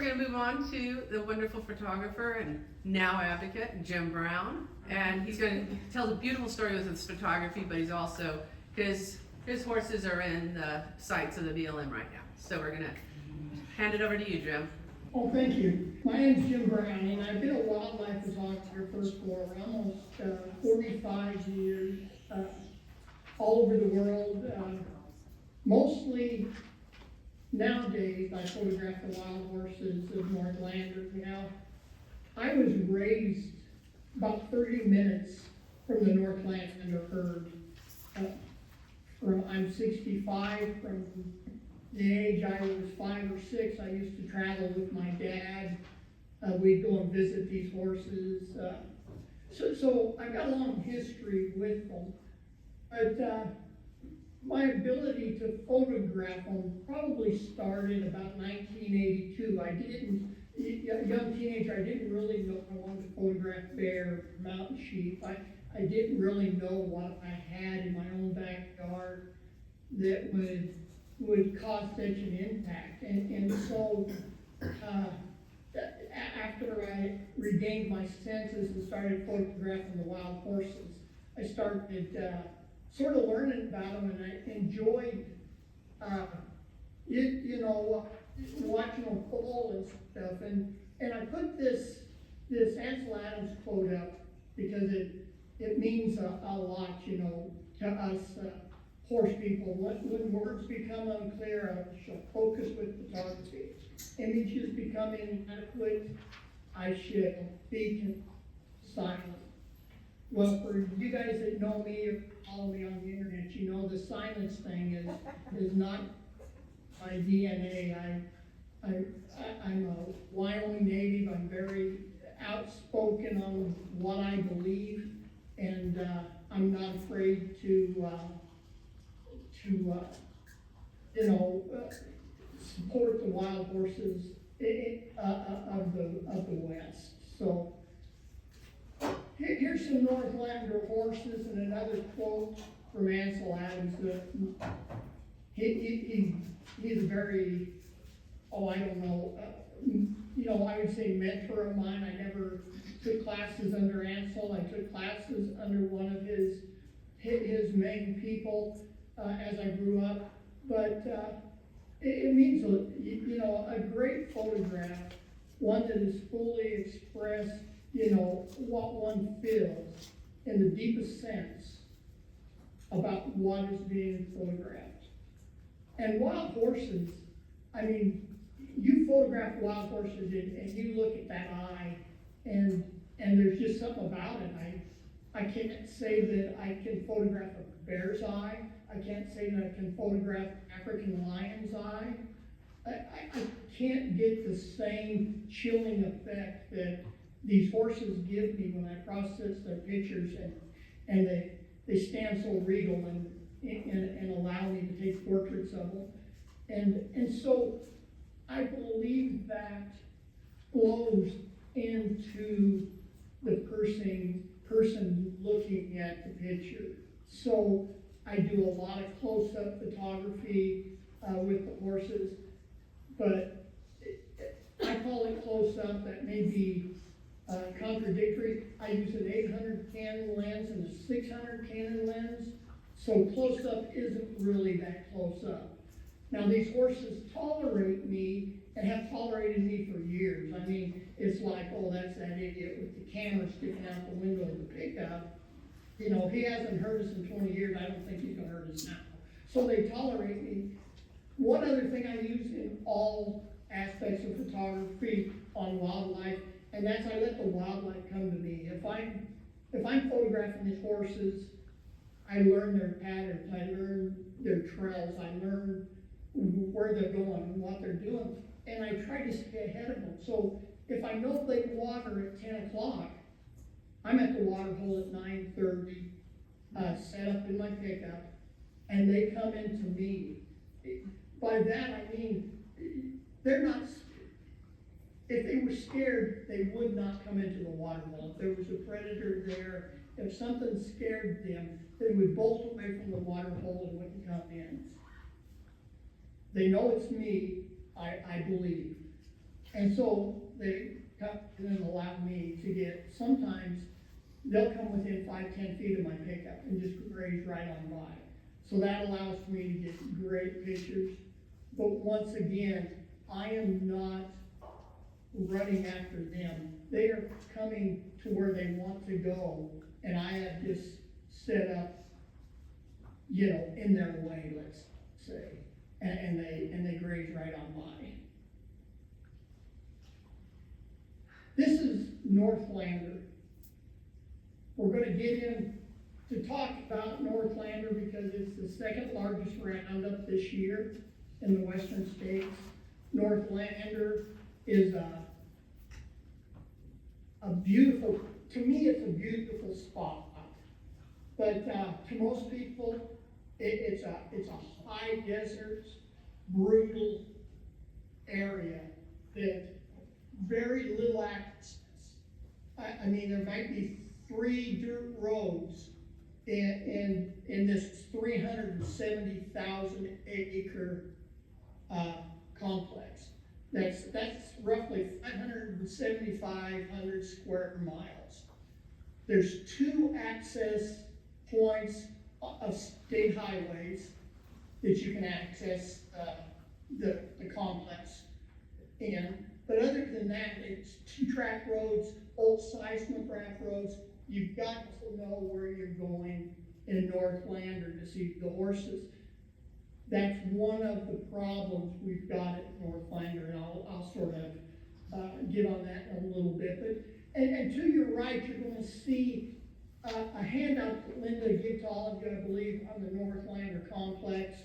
we're going to move on to the wonderful photographer and now advocate, Jim Brown. And he's going to tell a beautiful story with his photography, but he's also, his horses are in the sights of the BLM right now. So we're going to hand it over to you, Jim. Oh, thank you. My name's Jim Brown, and I've been a wildlife photographer for almost 45 years, all over the world. Mostly nowadays, I photograph the wild horses of Northlanders. Now, I was raised about 30 minutes from the Northlander herd. I'm 65. From the age I was 5 or 6, I used to travel with my dad. We'd go and visit these horses. So I got a long history with them. But my ability to photograph them probably started about 1982. A young teenager, I didn't really know I wanted to photograph bear, mountain sheep. I didn't really know what I had in my own backyard that would cause such an impact. And so after I regained my senses and started photographing the wild horses, I started sort of learning about them, and I enjoyed watching them fall and stuff. And I put this Ansel Adams quote up because it means a lot, to us horse people. When words become unclear, I shall focus with photography. Images become inadequate, I shall speak in silence. Well, for you guys that know me or follow me on the internet, you know the silence thing is not my DNA. I'm a Wyoming native. I'm very outspoken on what I believe, and I'm not afraid to support the wild horses of the West. So here's some Northlander horses and another quote from Ansel Adams. He's a very, I would say mentor of mine. I never took classes under Ansel. I took classes under one of his main people as I grew up. But it means, a great photograph, one that is fully expressed, what one feels in the deepest sense about what is being photographed. And wild horses, you photograph wild horses and you look at that eye, and there's just something about it. I can't say that I can photograph a bear's eye. I can't say that I can photograph African lion's eye. I can't get the same chilling effect that these horses give me when I process their pictures, and they stand so regal and allow me to take portraits of them. And so I believe that flows into the person looking at the picture. So I do a lot of close-up photography with the horses, but I call it close-up. That may be contradictory. I use an 800 Canon lens and a 600 Canon lens, so close-up isn't really that close-up. Now, these horses tolerate me and have tolerated me for years. It's like, oh, that's that idiot with the camera sticking out the window of the pickup. He hasn't heard us in 20 years. I don't think he's going to hurt us now. So they tolerate me. One other thing I use in all aspects of photography on wildlife, and that's I let the wildlife come to me. If I'm photographing these horses, I learn their patterns, I learn their trails, I learn where they're going and what they're doing, and I try to stay ahead of them. So if I know they water at 10 o'clock, I'm at the water hole at 9:30, set up in my pickup, and they come into me. By that I mean, they're not, if they were scared, they would not come into the water hole. If there was a predator there, if something scared them, they would bolt away from the water hole and wouldn't come in. They know it's me, I believe. And so they come and allow me to get, sometimes they'll come within 5-10 feet of my pickup and just graze right on by. So that allows me to get great pictures. But once again, I am not running after them. They are coming to where they want to go, and I have just set up, in their way, let's say, and they graze right on by. This is Northlander. We're gonna get in to talk about Northlander because it's the second largest roundup this year in the western states. Northlander is a beautiful, to me, it's a beautiful spot. But to most people, it's a high desert, brutal area that very little access. I mean, there might be 3 dirt roads in this 370,000 acre complex. That's roughly 5,700 square miles. There's 2 access points of state highways that you can access the complex in. But other than that, it's 2-track roads, old seismograph roads. You've got to know where you're going in Northlander to see the horses. That's one of the problems we've got at Northlander, and I'll sort of get on that in a little bit. But and to your right, you're going to see a handout that Linda gave to all of you, I believe, on the Northlander complex.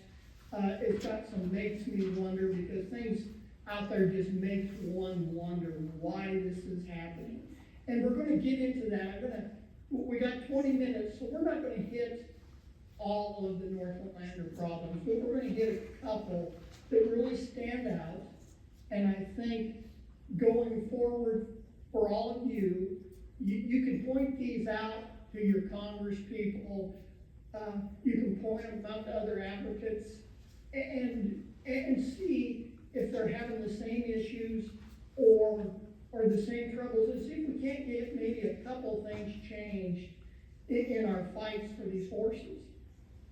It's got some makes me wonder, because things out there just makes one wonder why this is happening. And we're going to get into that. We got 20 minutes, so we're not going to hit all of the Northlander problems, but we're going to hit a couple that really stand out. And I think going forward for all of you, you can point these out to your Congress people. You can point them out to other advocates and see if they're having the same issues or the same troubles, and see if we can't get maybe a couple things changed in our fights for these horses.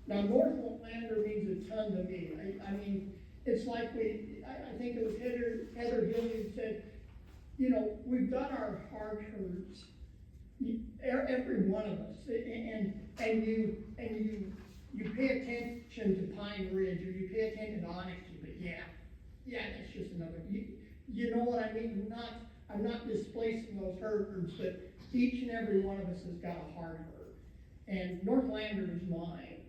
Now, Northlander means a ton to me. I mean, it's like I think it was Heather Hilliard who said, we've got our heart hurts, every one of us, and you pay attention to Pine Ridge, or you pay attention to Onyx, but yeah, that's just another, you know what I mean? I'm not displacing those hurts, but each and every one of us has got a heart hurt, and Northlander is mine.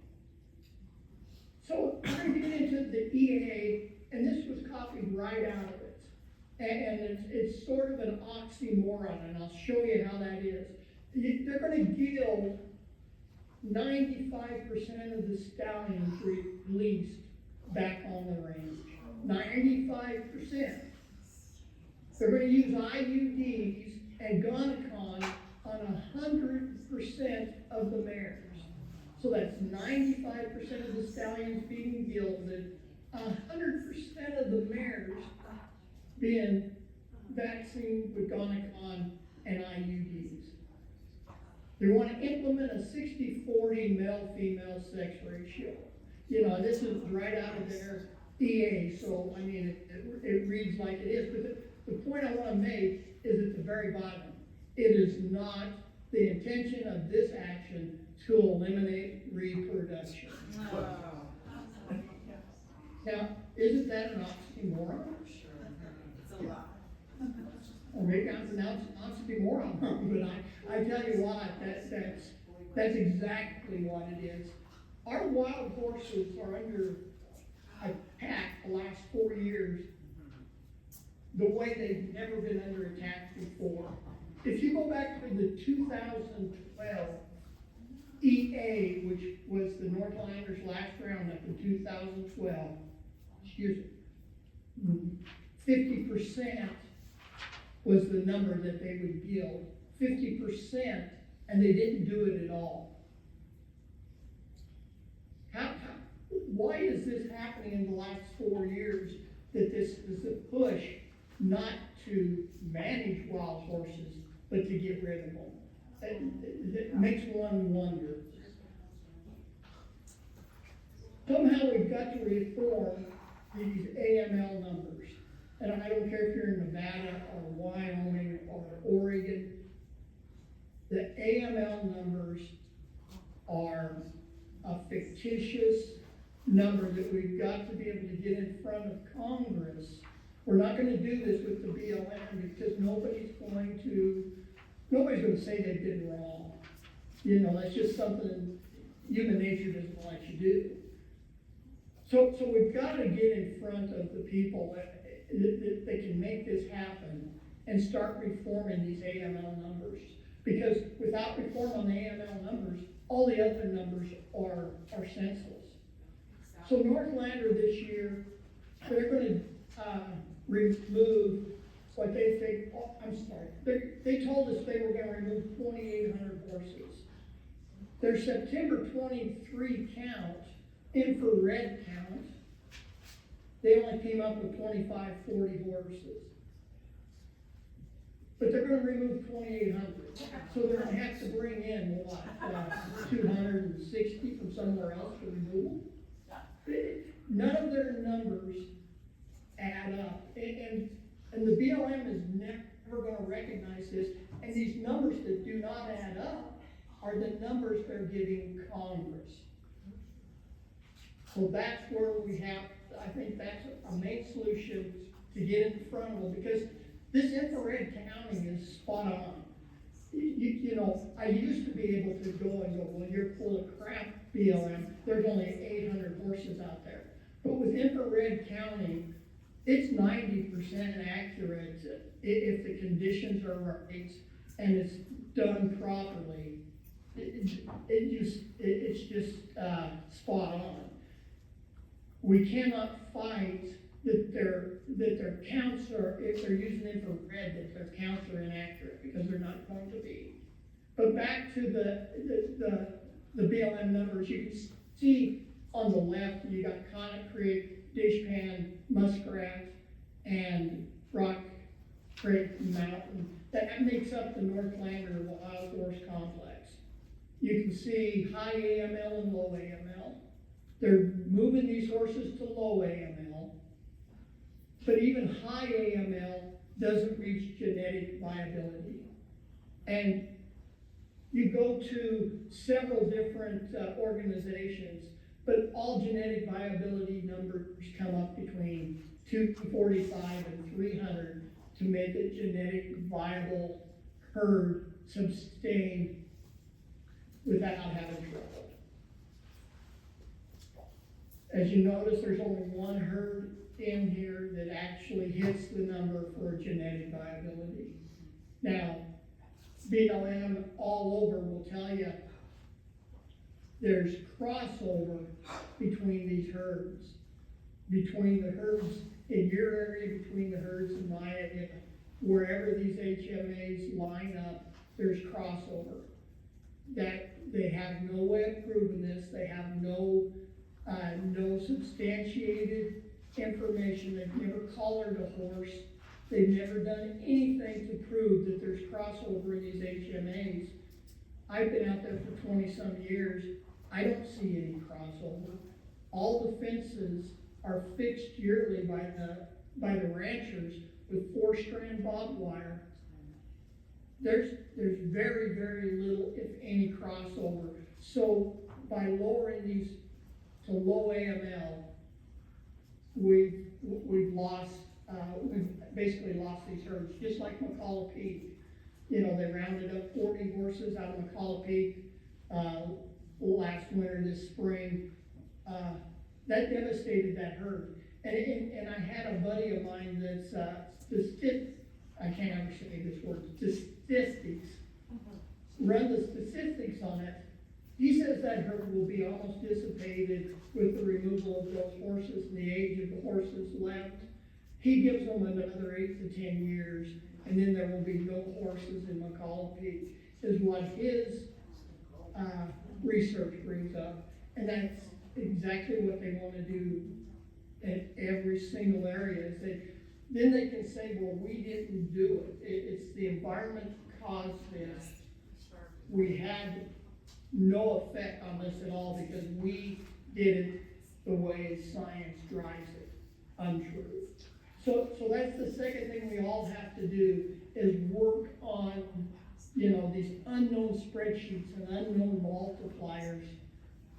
So we're going to get into the EAA, and this was copied right out of it. And it's sort of an oxymoron, and I'll show you how that is. They're going to gild 95% of the stallions released back on the range. 95%. They're going to use IUDs and Gonacon on 100% of the mares. So that's 95% of the stallions being gilded, 100% of the mares being vaccinated with Gonacon and IUDs. They want to implement a 60-40 male-female sex ratio. This is right out of their EA, so I mean, it reads like it is. But the point I want to make is at the very bottom. It is not the intention of this action to eliminate reproduction. Wow. Now, isn't that an oxymoron? It's a lot. Or maybe I'm pronouncing oxymoron, but I tell you what, that's exactly what it is. Our wild horses are under attack the last 4 years the way they've never been under attack before. If you go back to the 2012 EA, which was the Northlanders' last roundup in 2012, 50% was the number that they would gild. 50%, and they didn't do it at all. Why is this happening in the last 4 years, that this is a push not to manage wild horses, but to get rid of them. It makes one wonder. Somehow we've got to reform these AML numbers. And I don't care if you're in Nevada or Wyoming or Oregon, the AML numbers are a fictitious number that we've got to be able to get in front of Congress. We're not gonna do this with the BLM because nobody's gonna say they've been wrong. You know, that's just something human nature doesn't let you do. So we've gotta get in front of the people that can make this happen and start reforming these AML numbers. Because without reform on the AML numbers, all the other numbers are senseless. So Northlander this year, they're gonna, remove what they think, they told us they were gonna remove 2,800 horses. Their September 23 count, infrared count, they only came up with 2,540 horses. But they're gonna remove 2,800. So they're gonna have to bring in, what, 260 from somewhere else to remove them? None of their numbers add up. And the BLM is never gonna recognize this. And these numbers that do not add up are the numbers they're giving Congress. So that's where we have, I think that's a main solution to get in front of them, because this infrared counting is spot on. You know, I used to be able to go and go, well, you're full of crap, BLM, there's only 800 horses out there. But with infrared counting, it's 90% accurate if the conditions are right and it's done properly. It's just spot on. We cannot fight that their counts are, if they're using infrared, that their counts are inaccurate, because they're not going to be. But back to the BLM numbers, you can see on the left, you got Connet Creek, Dishpan, Muskrat, and Rock Creek Mountain. That makes up the Northlander Wild Horse Complex. You can see high AML and low AML. They're moving these horses to low AML, but even high AML doesn't reach genetic viability. And you go to several different organizations, but all genetic viability numbers come up between 245 and 300 to make a genetic viable herd sustain without having trouble. As you notice, there's only one herd in here that actually hits the number for genetic viability. Now, BLM all over will tell you there's crossover between these herds, between the herds in your area, between the herds in my area. Wherever these HMAs line up, there's crossover. That they have no way of proving this. They have no substantiated information. They've never collared a horse. They've never done anything to prove that there's crossover in these HMAs. I've been out there for 20-some years. I don't see any crossover. All the fences are fixed yearly by the ranchers with 4-strand barbed wire. There's very, very little, if any, crossover. So by lowering these to low AML, we've basically lost these herds, just like McCullough Peak. You know, they rounded up 40 horses out of McCullough Peak last winter, this spring. That devastated that herd. And I had a buddy of mine that's I can't ever say this word, statistics, run the statistics on it. He says that herd will be almost dissipated with the removal of those horses and the age of the horses left. He gives them another 8 to 10 years, and then there will be no horses in McCullough Peak, is what his research brings up. And that's exactly what they want to do in every single area, is then they can say, well, we didn't do it. It's the environment caused this. We had no effect on this at all because we did it the way science drives it, untrue. So that's the second thing we all have to do is work on, these unknown spreadsheets and unknown multipliers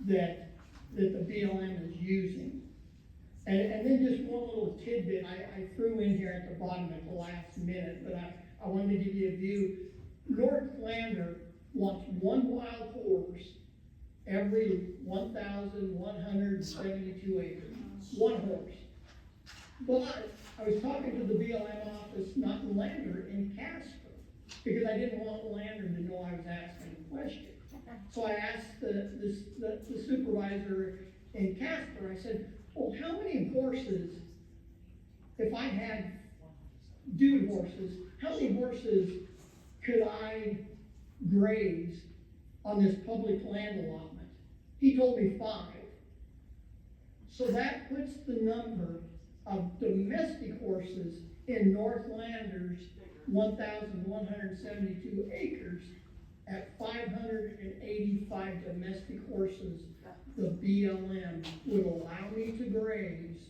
that the BLM is using. And then just one little tidbit I threw in here at the bottom at the last minute, but I wanted to give you a view. Northlander wants one wild horse every 1,172 acres. One horse. But I was talking to the BLM office, not in Lander, in Casper, because I didn't want Lander to know I was asking a question. So I asked the supervisor in Casper, I said, well, how many horses, if I had dude horses, how many horses could I graze on this public land allotment? He told me 5. So that puts the number of domestic horses in Northlander's 1,172 acres at 585 domestic horses the BLM would allow me to graze,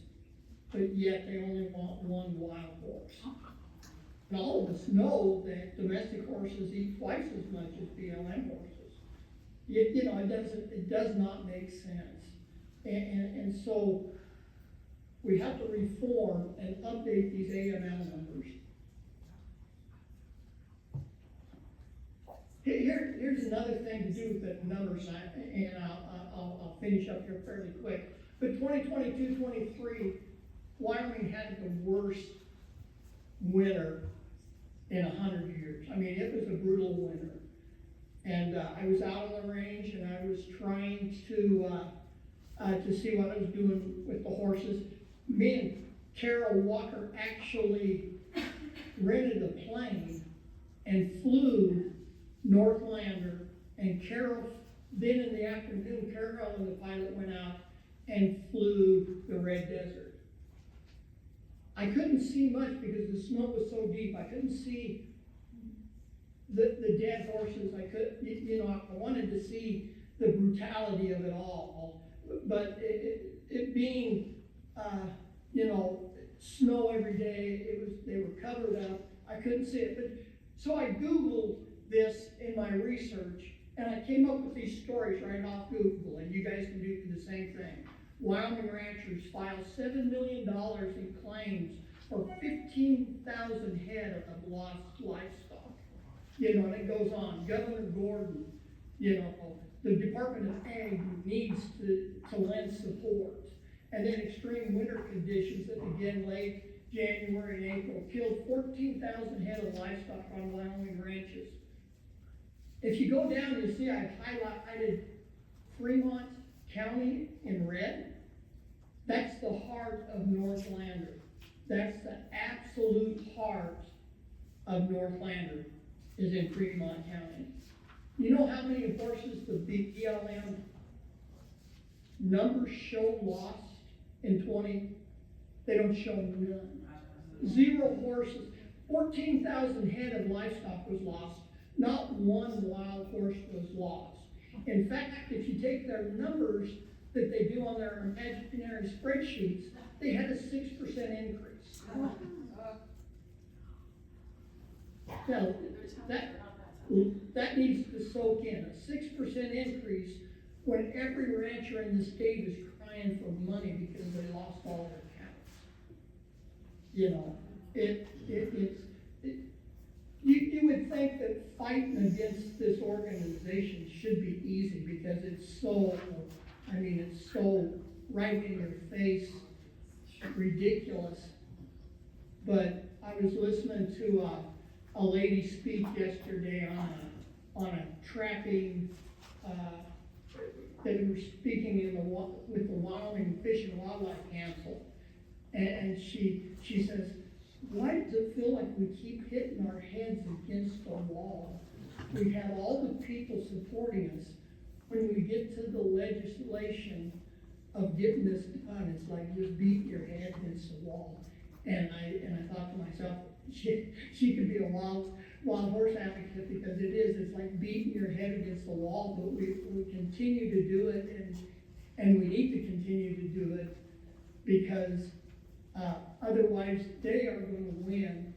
but yet they only want one wild horse. And all of us know that domestic horses eat twice as much as BLM horses. It does not make sense. And so we have to reform and update these AML numbers. Here's another thing to do with the numbers, and I'll finish up here fairly quick. But 2022-23, Wyoming had the worst winter in 100 years. I mean, it was a brutal winter. And I was out on the range and I was trying to see what I was doing with the horses. Me and Carol Walker actually rented a plane and flew Northlander, and Carol, then in the afternoon, Carol and the pilot went out and flew the Red Desert. I couldn't see much because the snow was so deep. I couldn't see the dead horses. I wanted to see the brutality of it all. But it being, snow every day, they were covered up. I couldn't see it. But so I Googled this in my research, and I came up with these stories right off Google, and you guys can do the same thing. Wyoming ranchers file $7 million in claims for 15,000 head of lost livestock. And it goes on. Governor Gordon, the Department of Ag needs to lend support. And then extreme winter conditions that began late January and April killed 14,000 head of livestock on Wyoming ranches. If you go down, you see I've highlighted Fremont County in red. That's the heart of Northlander. That's the absolute heart of Northlander, is in Fremont County. You know how many horses the BLM numbers show lost in 20? They don't show none. 0 horses. 14,000 head of livestock was lost. Not one wild horse was lost. In fact, if you take their numbers that they do on their imaginary spreadsheets, they had a 6% increase. Now, that needs to soak in. A 6% increase when every rancher in the state is crying for money because they lost all their cows. You would think that fighting against this organization should be easy because it's so right in your face, ridiculous. But I was listening to a lady speak yesterday on a trapping, they were speaking with the Wyoming Fish and Wildlife Council, and she says, why does it feel like we keep hitting our heads against the wall? We have all the people supporting us. When we get to the legislation of getting this done, it's like just beating your head against the wall. And I thought to myself, she could be a wild horse advocate, because it's like beating your head against the wall, but we continue to do it, and we need to continue to do it, because, otherwise they are gonna win,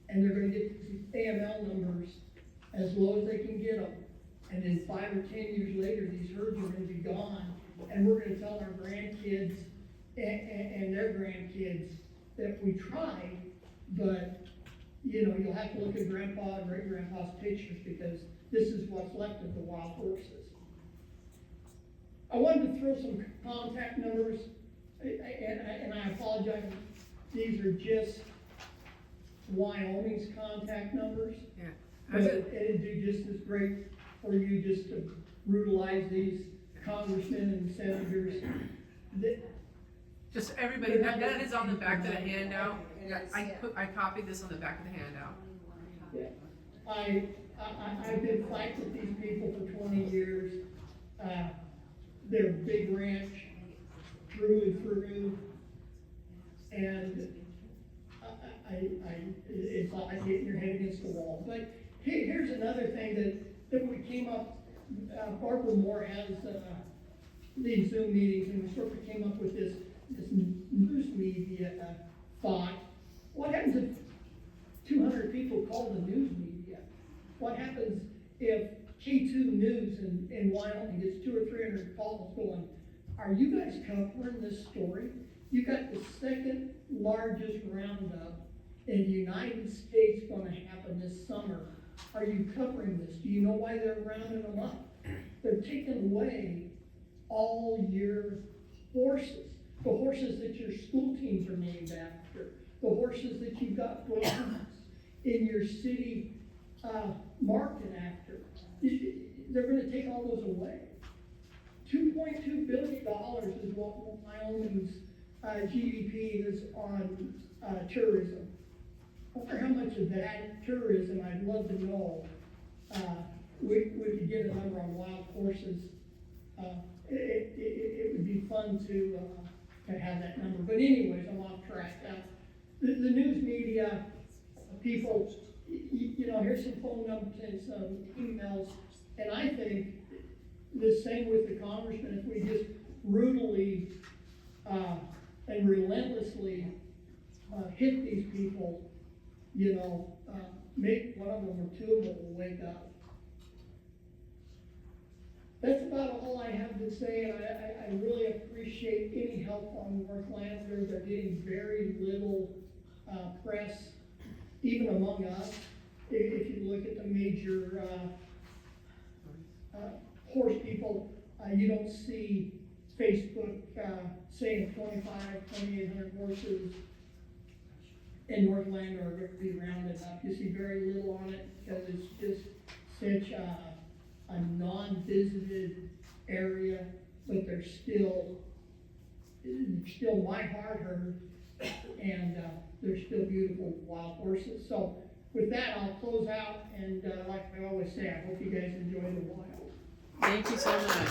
and they're gonna get these AML numbers as low as they can get them. And then 5 or 10 years later, these herds are gonna be gone, and we're gonna tell our grandkids and their grandkids that we tried, but, you know, you'll have to look at grandpa and great-grandpa's pictures, because this is what's left of the wild horses. I wanted to throw some contact numbers, and I apologize, these are just Wyoming's contact numbers. Yeah. But it'd do just as great for you just to brutalize these congressmen and senators. Just everybody, that is on the back of the handout. I copied this on the back of the handout. Yeah. I've been fighting with these people for 20 years. They're big ranch, through and through. And it's like hitting your head against the wall. But here's another thing that we came up, Barbara Moore has, these Zoom meetings, and we sort of came up with this news media thought. What happens if 200 people call the news media? What happens if K2 News in Wyoming gets 200 or 300 calls going, are you guys covering this story? You got the second largest roundup in the United States gonna happen this summer. Are you covering this? Do you know why they're rounding them up? They're taking away all your horses. The horses that your school teams are named after, the horses that you've got programs in your city market after. They're gonna take all those away. $2.2 billion is what Wyoming's GDP is on tourism. I wonder how much of that tourism, I'd love to know, we could get a number on wild horses. It would be fun to have that number. But anyways, I'm off track. The news media people, you know, here's some phone numbers and some emails, and I think the same with the congressman. If we just brutally and relentlessly hit these people, you know, make one of them or two of them will wake up. That's about all I have to say, and I really appreciate any help on Northlanders. They're getting very little press, even among us. If you look at the major horse people, you don't see Facebook saying 2,800 horses in Northland are going to be rounded up. You see very little on it, because it's just such a non-visited area, but they're still my hard herd, and they're still beautiful wild horses. So with that, I'll close out, and like I always say, I hope you guys enjoy the wild. Thank you so much.